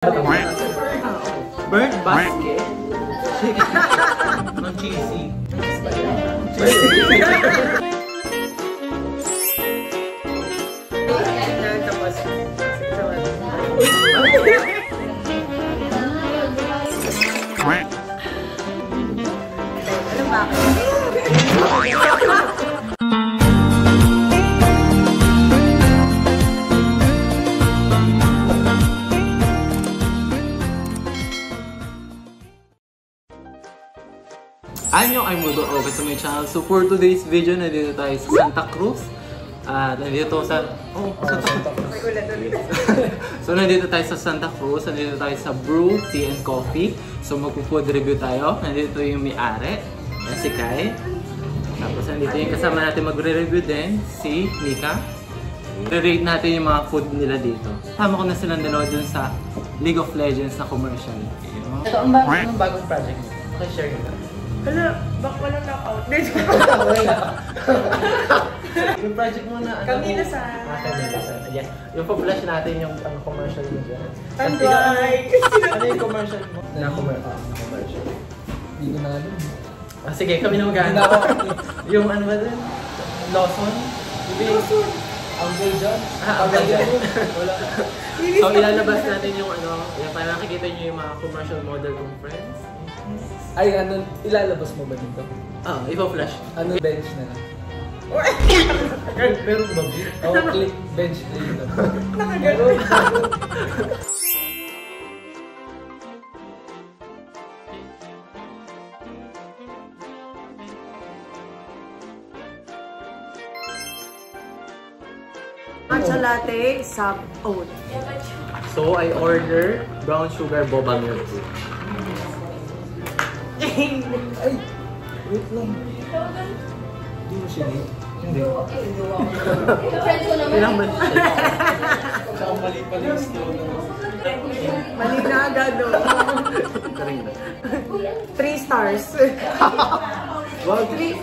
Bird basket. Ang cheesy. Anyo, I'm Rudo Oga sa my channel. So for today's video, nandito tayo sa Santa Cruz. Nandito sa... Santa Cruz. So nandito tayo sa Santa Cruz. Nandito tayo sa Brew Tea and Coffee. So magpo-food review tayo. Nandito yung may-ari, si Kai. Tapos nandito yung kasama natin magre-review din, si Mika. I-rate natin yung mga food nila dito. Tama ko na silang dalawa dun sa League of Legends na commercial. Ito ang bagong project mo. Okay, share nyo. Hala, bak walang knockout. Yung project mo na... Kami na sa... Ayan. Yung pa-flash natin yung commercial mo dyan. Tanduay! Ano yung commercial mo? Na-commercial. Hindi ko na alam. Sige, kami na mag-ano. Yung ano ba dun? Lawson? Lawson! Uncle John? Uncle John. Wala. So ilalabas natin yung ano, para nakikita nyo yung mga commercial model kong friends. Ay, ano, ilalabas mo ba dito? Ipa-flash. Ano, bench na lang? Pero ba? Click, bench play na. Nakagano. Matcha latte, sub oat. So I order brown sugar boba milk tea. Ay, wait lang. Hindi mo sinip? Hindi. Ilang ba? Saka mali pala yung slow na. Mali na agad o. 3 stars. Wow. 3.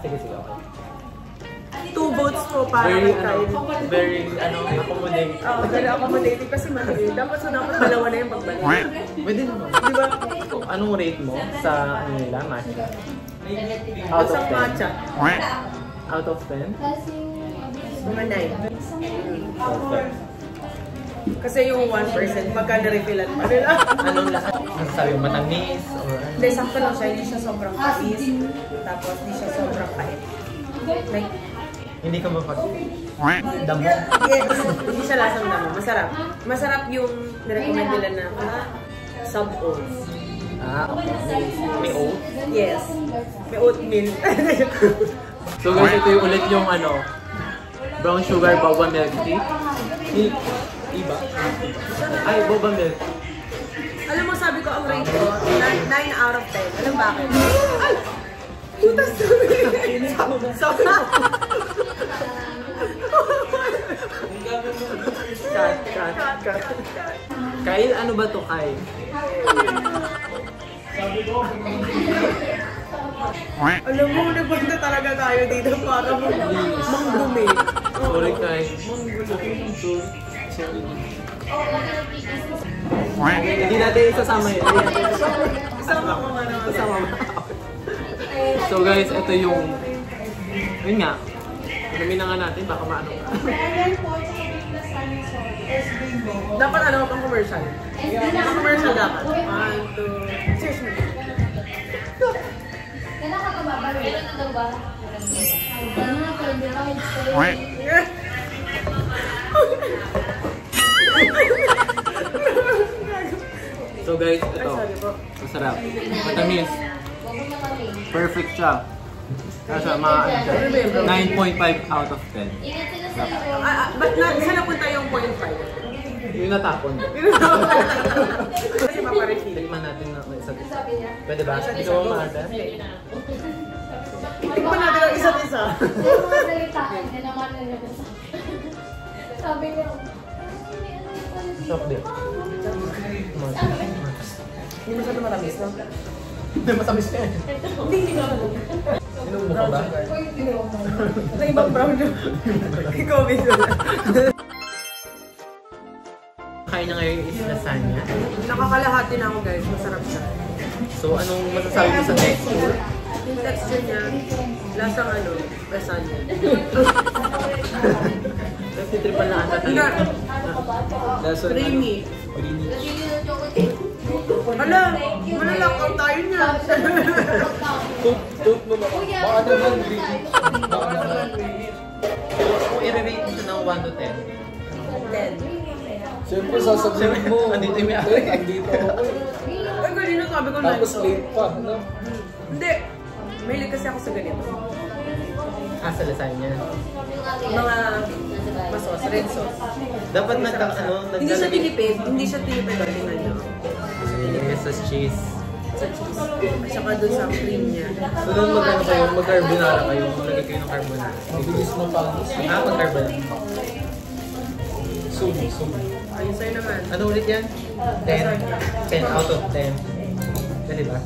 Sige, sige. 2 votes po para very accommodating. Very accommodating kasi mali. Dapat dalawa na yung pagbalik. Pwede naman. Di ba? Anong rate mo sa ano nila, matcha? Out of matcha. Out of 10? Mga 9. Kasi yung 1%, magka-refillan pa nila. Anong lasa? Masasabi mo, matamis? Hindi, sakto lang siya. Hindi siya sobrang tamis. Tapos, hindi siya sobrang pait. Like, hindi ka mapag... Damo? yes, hindi siya lasang damo. Masarap. Masarap yung nirecommend nila na sub-oats. Okay. May oat? Yes. May oatmeal. So guys, ito yung ulit yung brown sugar boba milk tea. Iba? Ay, boba milk. Alam mo, sabi ko ang rate ko, 9 out of 10. Alam bakit? Ay! Putas sabi mo. Cut. Kyle, ano ba to, Kyle? Alam mo, nagpunta talaga tayo dito para mangdumi. Sorry, Kyle. Hindi natin isasama yun. Isama ko nga naman. Isama mo. So guys, ito yung... Yun nga. Alamin na nga natin, baka maano ka. Dapat ano pang commercial? Pang commercial dapat. 1, 2... Cheers mo. So guys, ito. Masarap. Matamis. Perfect siya. Kasi mga 9.5 out of 10. Ba't saan napunta yung 0.5? Yung natapon. Kasi maparefill. Tikman natin na isa't isa. Pwede ba? Ikaw ba ma-order? Tikman natin ang isa't isa. Sabi niya, Soft din. Hindi masyado matamis, no? Hindi, matamis ka eh. Hindi nga ako. Inuubo ka ba? Sa ibang brown yun. Ikaw, video na. Kain kinakain niya ngayon is lasagna. Nakakalahati na ako guys, masarap siya. So, anong masasabi mo sa texture? Yung texture niya, lasang ano, lasagna. Kasi triple na ata Hindi, Nasa creamy. Creamy. Hala, malalakaw tayo niya. Tooth mo ba? Baka naman creamy. Baka naman. Kung i-rate mo siya ng 1 to 10. 10. Siyempre sasabihin mo. Andito yung may Andito ako eh. Ay, kanina sabi ko na Tapos late pa, no? Hindi. Mahilig kasi ako sa ganito. Sa lasagna. Mga masos, red sauce. Dapat Hindi siya tinipid. Hindi siya tinipid. Tingnan niyo. Tinipid sa cheese. Sa cheese. At saka doon sa cream niya. So, nung mag-ano kayo, mag-carbonara kayo, maglagay kayo ng carbonara. Mabilis mapangis. Mag-carbonara. Soon. Ayun sa'yo naman. Ano ulit yan? 10? 10 out of 10. Dali ba?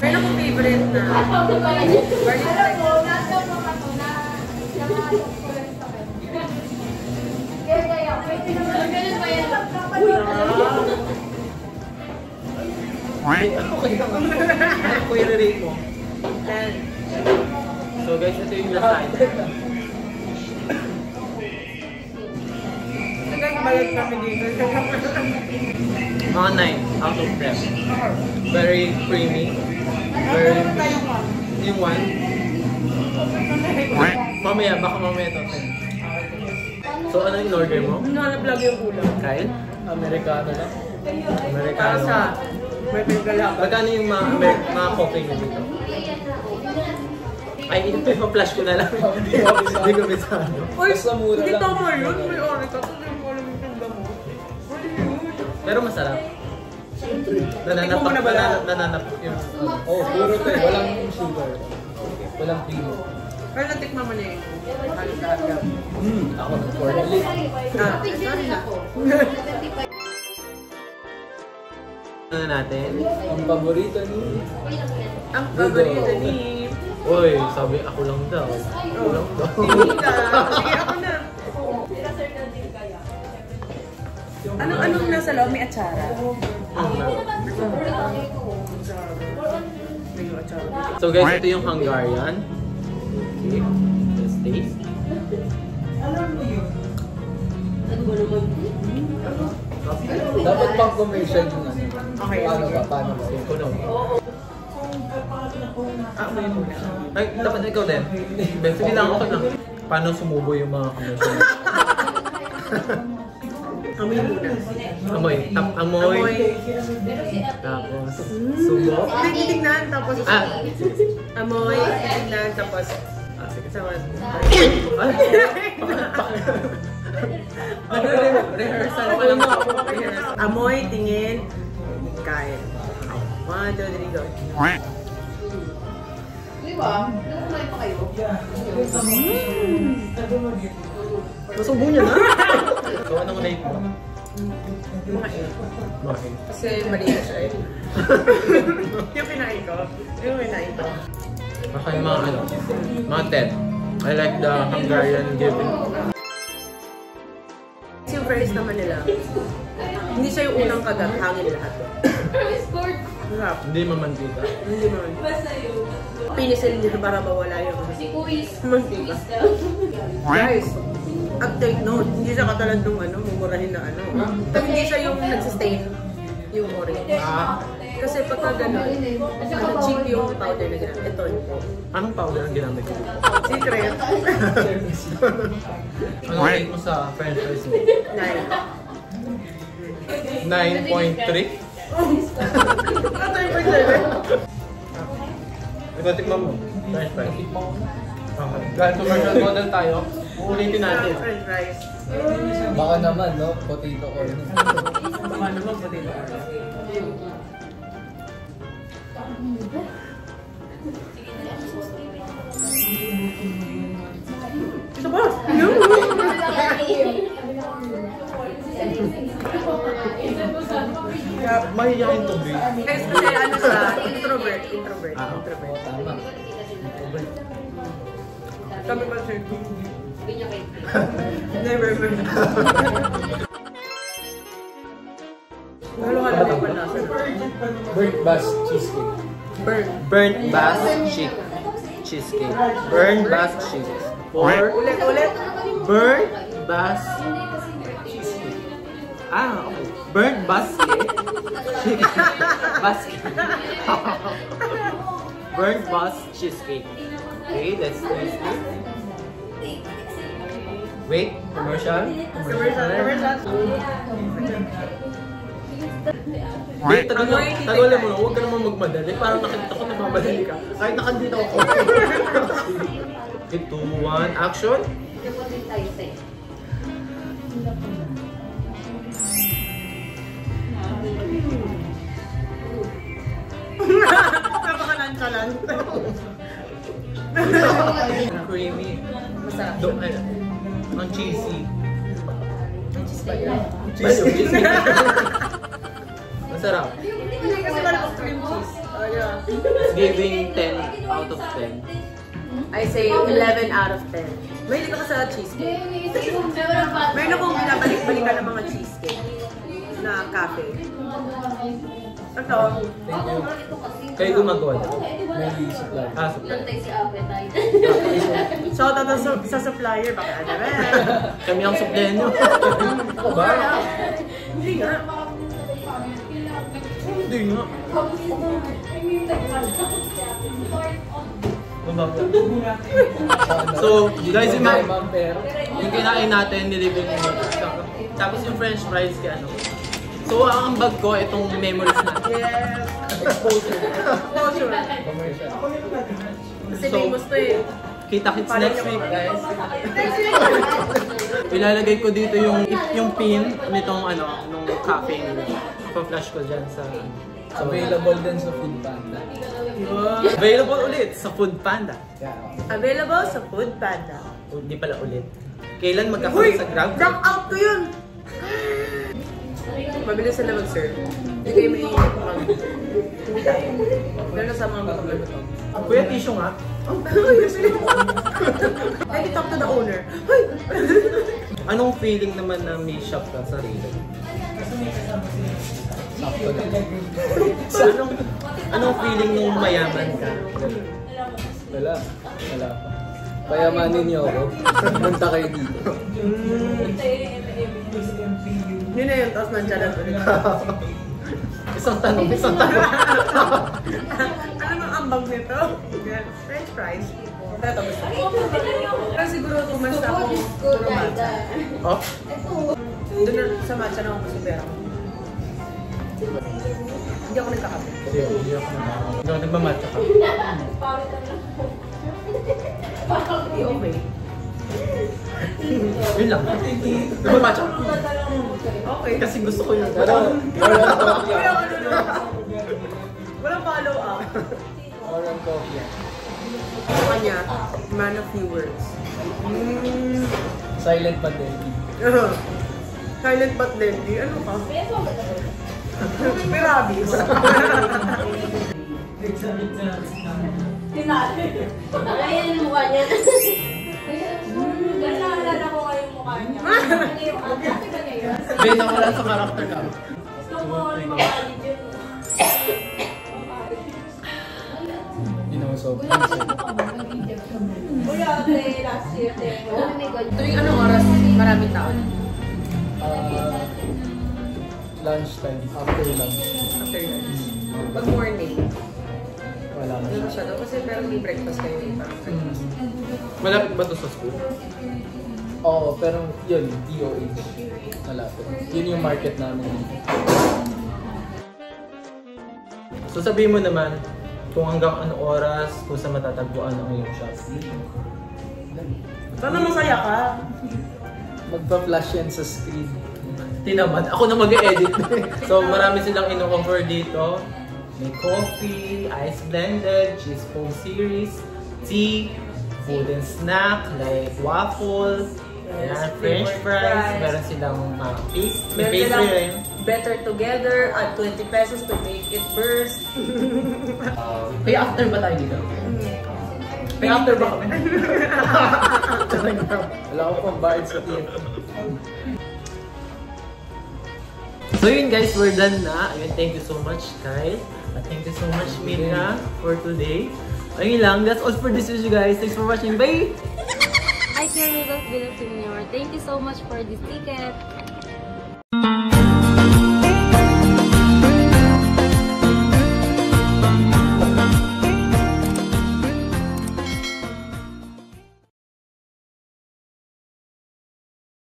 Meron akong favorite na garlic rice. Okay lang. Ano ko i-rate mo? 10. So guys, ito yung lasagna. Nagkakabalag kami dito. Mga 9 out of 10. Very creamy. Very... Yung 1. Mamaya, baka mamaya ito. So ano yung order mo? Nanap lang yung ulam. Kyle? Amerikano lang. Para Americano. sa may pinagalaban. Magkano yung mga coffee nyo dito? Ay, ito yung flash ko na lang. Hindi ko bisado. Uy, Basta mura hindi lang. tama yun. May orika. Hindi mo alam yung tinda mo. Ano yun? Pero masarap. Tikman mo na ba lahat? Nananap yun. Oh, puro to eh. Walang sugar. Walang cream. Pero natikman mo na yun. Halos lahat ka. Ako nag-formally. Sorry na. Ano natin? Ang paborito ni... Ang paborito ni... Uy, sabi ako lang daw. Ako lang daw. Hindi ka. Sige, ako na. Anong nasa loob? May atsara. May atsara. So guys, ito yung Hungarian. Okay, let's taste. Dapat pang commercial yung ano. Okay, Paano sige. ba? Paano ba? Ikaw na. May muna. Ay, dapat ikaw din. Sige lang, okay lang. Paano sumubo yung mga commercial? Amoy muna. Amoy. Amoy. Tapos, subo. Titignan, tapos amoy, titignan, tapos Sige. sawas. Ay! Nagre-rehearsal pa lang ako. Amoy, tingin, kain. 1, 2, 3, go. Masubo niya na? So, anong rate mo? Mga 8. Okay. Kasi maliit siya eh. Yung kinain ko. Yung kinain ko. Baka yung mga ano, mga 10. I like the Hungarian giving. Yung fries naman nila, hindi siya yung unang kagat, hangin lahat. Sarap. Hindi mamantika. Hindi naman. Pinisil niya para mawala yung mantika. Guys, take note, hindi siya katulad nung ano, mumurahin na ano. Hindi siya yung nagsustain yung orange. Kasi pagka gano'n, cheap yung powder na ginamit. Ito yung Anong powder ang ginamit ko? secret. Anong rate mo sa french fries mo? 9. 9.3? Ano yung 7? Ito, tikman mo. French fries. Okay. Dahil commercial model tayo, uulitin natin. French fries. Baka naman, no? Potato corn. Baka naman potato. Ito ba? Mahihayin to, B. Guys, kasi ano sa introvert. Introvert. Ah, okay. Introvert. Tama. Kami ba sir? Never. Burnt Bass Cheesecake. Burnt Bass Cheesecake. Burnt Bass Cheesecake. Or Ulit. Burnt Bass Cheesecake. Okay. Burnt Basket. Basket. Burnt Bass Cheesecake. Okay, let's taste it. Wait, commercial. Wait, tagalan mo na, huwag ka naman magmadali. Parang nakita ko nagmamadali ka. Kahit nakandito ako. 3, 2, 1, action! Napaka-nonchalant. Creamy. Masarap. Ang cheesy. Ang cheese ba yun? Cheesy. Masarap. Hindi kasi wala akong cream cheese. Oh, yeah. It's giving 10 out of 10. I say 11 out of 10. May dito ka sa cheesecake. Meron akong binabalik-balikan ng mga cheesecake na cafe. Ito. Thank you. Kayo gumagawa na? May supply. Supply. Shout out sa supplier. Baka ano rin. Kami ang supplier nyo. Ako ba? Hindi nga. Hindi nga. So, guys, yung kinain natin, nilibing mo. Tapos yung french fries kaya ano. So, ang bag ko, itong memories natin. Yes. Exposure. Exposure. Commercial. Kasi famous to eh. Kita-kits next week, guys. Ilalagay ko dito yung pin nitong nung cafe nila. Pa-flash ko dyan sa... Available din sa Food Panda. Available ulit sa Food Panda. Yeah. Available sa Food Panda. Hindi pala ulit. Kailan magkakaroon sa Grab? Drop out ko yun! Mabilis sila mag-serve. Hindi kayo mainit mag... Hindi tayo. Gano'n sa mga magkakaluto. Kuya, tissue nga. Let me talk to the owner. Hoy! Anong feeling naman na may shop ka sa sarili? Sakto na. Anong feeling nung mayaman ka? Wala. Wala pa. Payamanin niyo ako. Punta kayo dito. Yun na yun, tapos nandyan ulit. Isang tanong. Ano ang ambag nito? French fries. Ito gusto ko. Pero siguro tumas na ako puro matcha. Oh? Doon na sa matcha na ako kasi pera ko. Hindi ako nagkakape. Hindi ako nagmamatcha ka. Okay. Yun lang. Nagmamatcha ka. Okay. Kasi gusto ko yun. Walang follow-up. Oran coffee. Ano kanya? Man of few words. Silent but deadly. Silent but deadly. Ano ka? Mirabis. Ayan yung mukha niya. Naalala ko nga yung mukha niya. Ano yung ate ba niya yun? Based ako lang sa character ka. Gusto mo yung mukha niya. Inusog. Kuya, ate, last year. Tuwing anong oras? Maraming tao. Lunchtime. After lunch. After lunch. Pag morning. Wala na Ano siya. siya daw? Kasi pero may breakfast kayo. Malapit ba ito sa school? Oo, pero yun, DOH. Malapit. Yun yung market namin. So sabihin mo naman, kung hanggang anong oras, kung sa matatagpuan ang iyong shop. Sana masaya ka. Magpa-flash yan sa screen. Tinamad. Ako na mag-edit. So marami silang ino-offer dito. May coffee, ice blended, cheese foam series, tea, food and snack like waffle, Yes, french flavored fries, fries. meron silang pastry Meron rin. silang better together at 20 pesos to make it burst. Pay after ba tayo dito? Pay after ba kami? Wala ko pang bayad sa tip. So yun guys, we're done na. Ayun, thank you so much Kyle. At thank you so much Mika for today. Ayun lang, that's all for this video guys. Thanks for watching. Bye! Hi, Rudolph Villaseñor. Thank you so much for this ticket.